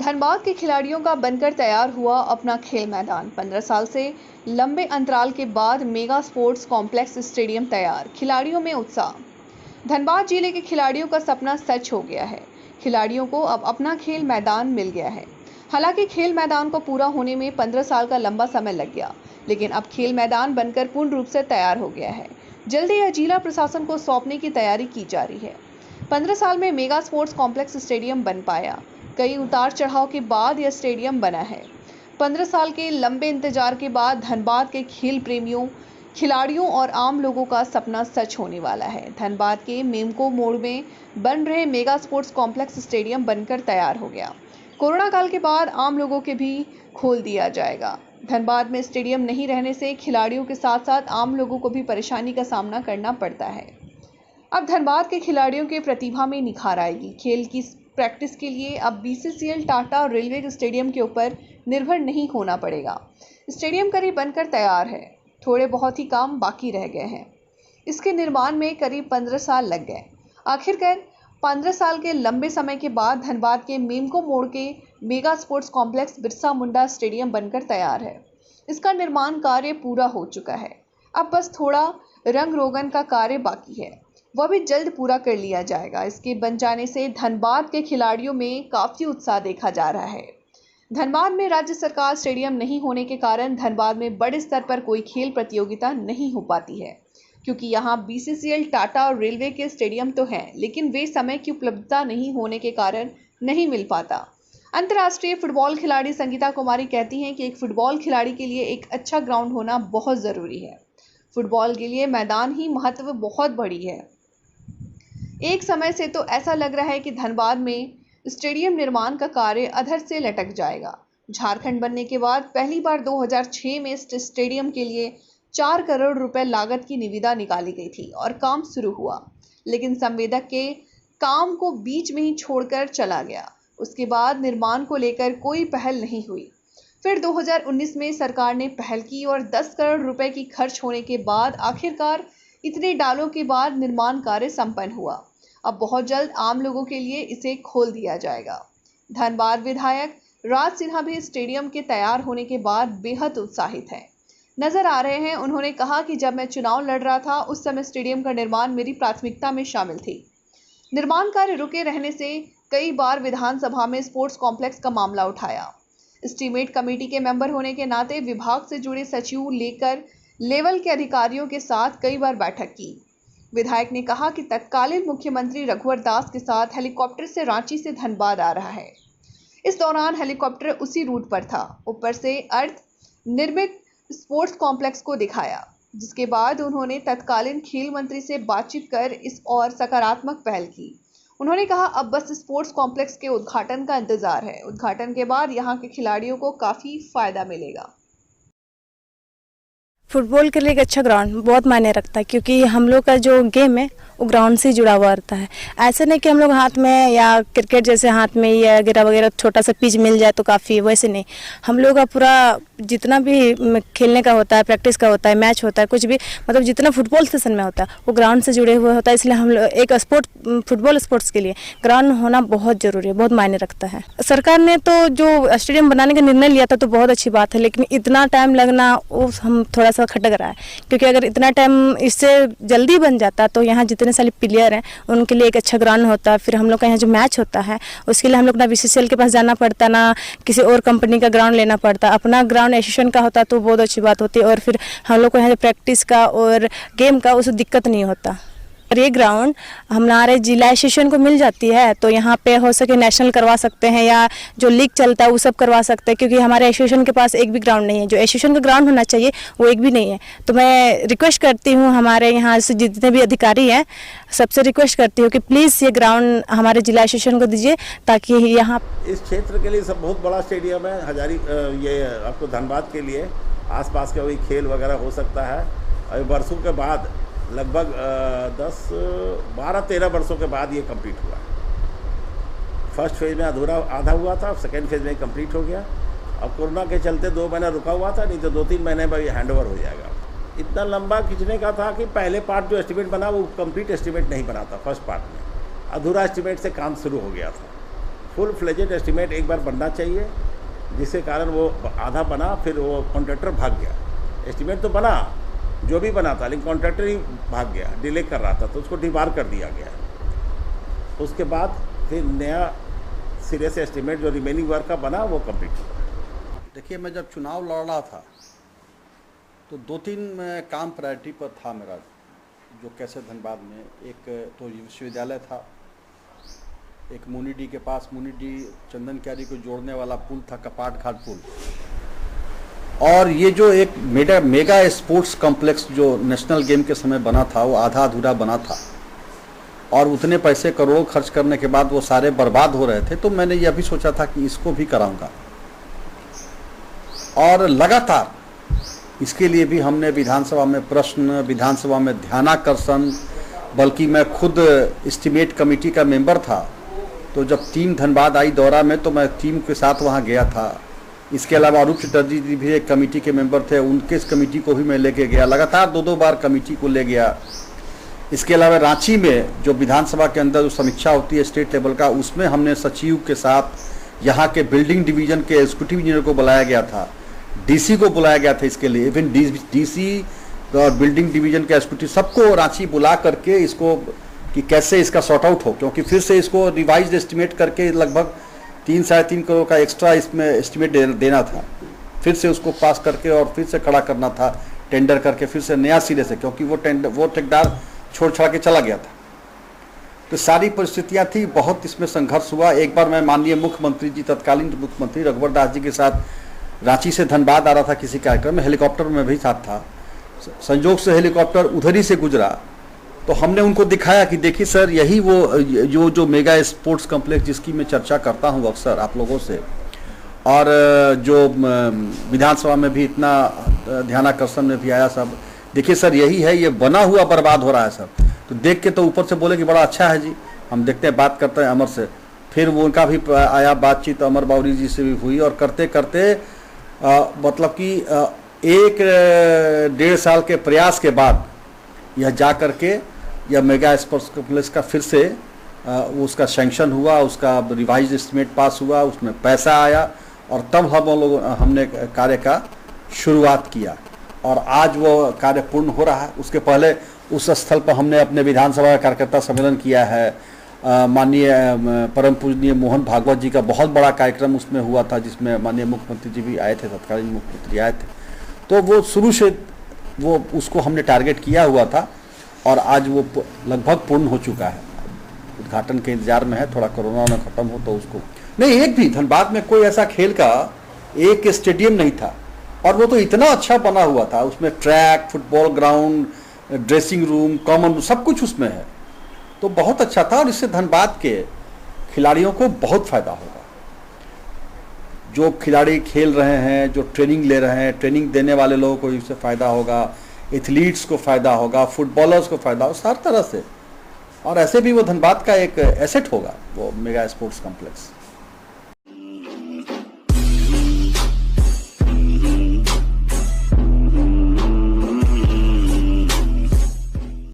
धनबाद के खिलाड़ियों का बनकर तैयार हुआ अपना खेल मैदान। 15 साल से लंबे अंतराल के बाद मेगा स्पोर्ट्स कॉम्प्लेक्स स्टेडियम तैयार, खिलाड़ियों में उत्साह। धनबाद जिले के खिलाड़ियों का सपना सच हो गया है। खिलाड़ियों को अब अपना खेल मैदान मिल गया है। हालांकि खेल मैदान को पूरा होने में 15 साल का लंबा समय लग गया, लेकिन अब खेल मैदान बनकर पूर्ण रूप से तैयार हो गया है। जल्दी यह जिला प्रशासन को सौंपने की तैयारी की जा रही है। 15 साल में मेगा स्पोर्ट्स कॉम्प्लेक्स स्टेडियम बन पाया। कई उतार चढ़ाव के बाद यह स्टेडियम बना है। 15 साल के लंबे इंतजार के बाद धनबाद के खेल प्रेमियों, खिलाड़ियों और आम लोगों का सपना सच होने वाला है। धनबाद के मेमको मोड़ में बन रहे मेगा स्पोर्ट्स कॉम्प्लेक्स स्टेडियम बनकर तैयार हो गया। कोरोना काल के बाद आम लोगों के भी खोल दिया जाएगा। धनबाद में स्टेडियम नहीं रहने से खिलाड़ियों के साथ साथ आम लोगों को भी परेशानी का सामना करना पड़ता है। अब धनबाद के खिलाड़ियों के प्रतिभा में निखार आएगी। खेल की प्रैक्टिस के लिए अब BCCL, टाटा और रेलवे स्टेडियम के ऊपर निर्भर नहीं होना पड़ेगा। स्टेडियम करीब बनकर तैयार है, थोड़े बहुत ही काम बाकी रह गए हैं। इसके निर्माण में करीब 15 साल लग गए। आखिरकार 15 साल के लंबे समय के बाद धनबाद के मेमको मोड़ के mega sports complex Birsa Munda stadium बनकर तैयार है। इसका निर्माण कार्य पूरा हो चुका है। अब बस थोड़ा रंग रोगन का कार्य बाकी है, वह भी जल्द पूरा कर लिया जाएगा। इसके बन जाने से धनबाद के खिलाड़ियों में काफ़ी उत्साह देखा जा रहा है। धनबाद में राज्य सरकार स्टेडियम नहीं होने के कारण धनबाद में बड़े स्तर पर कोई खेल प्रतियोगिता नहीं हो पाती है, क्योंकि यहाँ BCCL, टाटा और रेलवे के स्टेडियम तो हैं, लेकिन वे समय की उपलब्धता नहीं होने के कारण नहीं मिल पाता। अंतर्राष्ट्रीय फुटबॉल खिलाड़ी संगीता कुमारी कहती हैं कि एक फुटबॉल खिलाड़ी के लिए एक अच्छा ग्राउंड होना बहुत ज़रूरी है। फुटबॉल के लिए मैदान ही महत्व बहुत बड़ी है। एक समय से तो ऐसा लग रहा है कि धनबाद में स्टेडियम निर्माण का कार्य अधर से लटक जाएगा। झारखंड बनने के बाद पहली बार 2006 में स्टेडियम के लिए 4 करोड़ रुपए लागत की निविदा निकाली गई थी और काम शुरू हुआ, लेकिन संवेदक के काम को बीच में ही छोड़कर चला गया। उसके बाद निर्माण को लेकर कोई पहल नहीं हुई। फिर 2019 में सरकार ने पहल की और 10 करोड़ रुपए की खर्च होने के बाद आखिरकार इतने डालों के बाद निर्माण कार्य संपन्न हुआ। अब बहुत जल्द आम लोगों के लिए इसे खोल दिया जाएगा। धनबाद विधायक राज सिन्हा भी स्टेडियम के तैयार होने के बाद बेहद उत्साहित हैं, नजर आ रहे हैं। उन्होंने कहा कि जब मैं चुनाव लड़ रहा था उस समय स्टेडियम का निर्माण मेरी प्राथमिकता में शामिल थी। निर्माण कार्य रुके रहने से कई बार विधानसभा में स्पोर्ट्स कॉम्प्लेक्स का मामला उठाया। एस्टीमेट कमेटी के मेंबर होने के नाते विभाग से जुड़े सचिव लेकर लेवल के अधिकारियों के साथ कई बार बैठक की। विधायक ने कहा कि तत्कालीन मुख्यमंत्री रघुवर दास के साथ हेलीकॉप्टर से रांची से धनबाद आ रहा है। इस दौरान हेलीकॉप्टर उसी रूट पर था। ऊपर से अर्ध निर्मित स्पोर्ट्स कॉम्प्लेक्स को दिखाया, जिसके बाद उन्होंने तत्कालीन खेल मंत्री से बातचीत कर इस और सकारात्मक पहल की। उन्होंने कहा अब बस स्पोर्ट्स कॉम्प्लेक्स के उद्घाटन का इंतजार है। उद्घाटन के बाद यहाँ के खिलाड़ियों को काफ़ी फायदा मिलेगा। फुटबॉल के लिए एक अच्छा ग्राउंड बहुत मायने रखता है, क्योंकि हम लोग का जो गेम है वो ग्राउंड से जुड़ा हुआ रहता है। ऐसे नहीं कि हम लोग हाथ में या क्रिकेट जैसे हाथ में या वगैरह वगैरह छोटा सा पिच मिल जाए तो काफ़ी, वैसे नहीं। हम लोग का पूरा जितना भी खेलने का होता है, प्रैक्टिस का होता है, मैच होता है, कुछ भी मतलब जितना फुटबॉल सेशन में होता है वो ग्राउंड से जुड़े हुए होता है। इसलिए हम लोग एक फुटबॉल स्पोर्ट्स के लिए ग्राउंड होना बहुत ज़रूरी है, बहुत मायने रखता है। सरकार ने तो जो स्टेडियम बनाने का निर्णय लिया था तो बहुत अच्छी बात है, लेकिन इतना टाइम लगना वो हम थोड़ा सा खटक रहा है, क्योंकि अगर इतना टाइम इससे जल्दी बन जाता तो यहाँ जितने सारे प्लेयर हैं उनके लिए एक अच्छा ग्राउंड होता। फिर हम लोग का यहाँ जो मैच होता है उसके लिए हम लोग ना BCCL के पास जाना पड़ता, ना किसी और कंपनी का ग्राउंड लेना पड़ता। अपना ग्राउंड एसोसिएशन का होता तो बहुत अच्छी बात होती, और फिर हम लोग को यहाँ प्रैक्टिस का और गेम का उससे दिक्कत नहीं होता। और ये ग्राउंड हमारे जिला एसोसिएशन को मिल जाती है तो यहाँ पे हो सके नेशनल करवा सकते हैं या जो लीग चलता है वो सब करवा सकते हैं, क्योंकि हमारे एसोसिएशन के पास एक भी ग्राउंड नहीं है। जो एसोसिएशन का ग्राउंड होना चाहिए वो एक भी नहीं है। तो मैं रिक्वेस्ट करती हूँ हमारे यहाँ से जितने भी अधिकारी हैं सबसे रिक्वेस्ट करती हूँ कि प्लीज़ ये ग्राउंड हमारे जिला एसोसिएशन को दीजिए, ताकि यहाँ इस क्षेत्र के लिए सब बहुत बड़ा स्टेडियम है। हजारी ये आपको धनबाद के लिए आसपास का वही खेल वगैरह हो सकता है। और वर्षों के बाद लगभग 12-13 वर्षों के बाद ये कंप्लीट हुआ। फर्स्ट फेज में अधूरा आधा हुआ था, सेकेंड फेज में कंप्लीट हो गया। अब कोरोना के चलते 2 महीना रुका हुआ था, नहीं तो 2-3 महीने में ये हैंड ओवर हो जाएगा। इतना लंबा खींचने का था कि पहले पार्ट जो एस्टीमेट बना वो कंप्लीट एस्टीमेट नहीं बना था। फर्स्ट पार्ट में अधूरा एस्टीमेट से काम शुरू हो गया था। फुल फ्लेजेड एस्टिमेट एक बार बनना चाहिए, जिसके कारण वो आधा बना, फिर वो कॉन्ट्रैक्टर भाग गया। एस्टिमेट तो बना, जो भी बना था, लेकिन कॉन्ट्रैक्टर ही भाग गया, डिले कर रहा था, तो उसको डिबार कर दिया गया। उसके बाद फिर नया सिरे से एस्टिमेट जो रिमेनिंग वर्क का बना वो कंप्लीट हुआ। देखिए, मैं जब चुनाव लड़ रहा था तो 2-3 काम प्रायोरिटी पर था मेरा, जो कैसे धनबाद में एक तो विश्वविद्यालय था, एक मुनिडी के पास मुनिडी चंदन क्यारी को जोड़ने वाला पुल था, कपाट घाट पुल, और ये जो एक मेगा स्पोर्ट्स कॉम्प्लेक्स जो नेशनल गेम के समय बना था वो आधा अधूरा बना था, और उतने पैसे करोड़ों खर्च करने के बाद वो सारे बर्बाद हो रहे थे। तो मैंने यह भी सोचा था कि इसको भी कराऊंगा, और लगातार इसके लिए भी हमने विधानसभा में प्रश्न, विधानसभा में ध्यानाकर्षण, बल्कि मैं खुद एस्टीमेट कमेटी का मेंबर था, तो जब टीम धनबाद आई दौरा में तो मैं टीम के साथ वहाँ गया था। इसके अलावा अरूप चटर्जी जी भी एक कमेटी के मेंबर थे, उनके इस कमेटी को भी मैं लेके गया, लगातार 2-2 बार कमेटी को ले गया। इसके अलावा रांची में जो विधानसभा के अंदर जो समीक्षा होती है स्टेट लेवल का, उसमें हमने सचिव के साथ यहाँ के बिल्डिंग डिवीजन के एग्जीक्यूटिव इंजीनियर को बुलाया गया था, डीसी को बुलाया गया था इसके लिए, इवन डीसी और बिल्डिंग डिवीजन के एग्जीक्यूटिव सबको रांची बुला करके इसको कि कैसे इसका सॉर्ट आउट हो, क्योंकि फिर से इसको रिवाइज्ड एस्टिमेट करके लगभग 3-3.5 करोड़ का एक्स्ट्रा इसमें एस्टिमेट देना था, फिर से उसको पास करके और फिर से खड़ा करना था टेंडर करके, फिर से नया सिरे से, क्योंकि वो ठेकेदार छोड़ छाड़ के चला गया था। तो सारी परिस्थितियां थी, बहुत इसमें संघर्ष हुआ। एक बार मैं माननीय मुख्यमंत्री जी, तत्कालीन मुख्यमंत्री रघुवर दास जी के साथ रांची से धनबाद आ रहा था किसी कार्यक्रम में, हेलीकॉप्टर में भी साथ था, संजोग से हेलीकॉप्टर उधर ही से गुजरा, तो हमने उनको दिखाया कि देखिए सर, यही वो जो मेगा स्पोर्ट्स कॉम्प्लेक्स जिसकी मैं चर्चा करता हूँ अक्सर आप लोगों से, और जो विधानसभा में भी इतना ध्यानाकर्षण में भी आया, सब देखिए सर यही है, ये बना हुआ बर्बाद हो रहा है सर। तो देख के तो ऊपर से बोले कि बड़ा अच्छा है जी, हम देखते हैं, बात करते हैं अमर से। फिर वो उनका भी आया बातचीत, अमर बावरी जी से भी हुई, और करते करते मतलब कि 1-1.5 साल के प्रयास के बाद यह जा करके यह मेगा स्पोर्ट्स कॉम्प्लेक्स का फिर से उसका सैंक्शन हुआ, उसका रिवाइज एस्टिमेट पास हुआ, उसमें पैसा आया, और तब हमने कार्य का शुरुआत किया, और आज वो कार्य पूर्ण हो रहा है। उसके पहले उस स्थल पर हमने अपने विधानसभा का कार्यकर्ता सम्मेलन किया है, माननीय परम पूजनीय मोहन भागवत जी का बहुत बड़ा कार्यक्रम उसमें हुआ था, जिसमें माननीय मुख्यमंत्री जी भी आए थे, तत्कालीन मुख्यमंत्री आए थे। तो वो शुरू से वो उसको हमने टारगेट किया हुआ था, और आज वो लगभग पूर्ण हो चुका है, उद्घाटन के इंतजार में है, थोड़ा कोरोना ना खत्म हो तो उसको नहीं। एक भी धनबाद में कोई ऐसा खेल का एक स्टेडियम नहीं था, और वो तो इतना अच्छा बना हुआ था, उसमें track, football ground, dressing room, common room, सब कुछ उसमें है, तो बहुत अच्छा था, और इससे धनबाद के खिलाड़ियों को बहुत फायदा होगा। जो खिलाड़ी खेल रहे हैं, जो ट्रेनिंग ले रहे हैं, ट्रेनिंग देने वाले लोगों को इससे फ़ायदा होगा, एथलीट्स को फ़ायदा होगा, फुटबॉलर्स को फ़ायदा होगा, हर तरह से। और ऐसे भी वो धनबाद का एक एसेट होगा वो मेगा स्पोर्ट्स कॉम्प्लेक्स।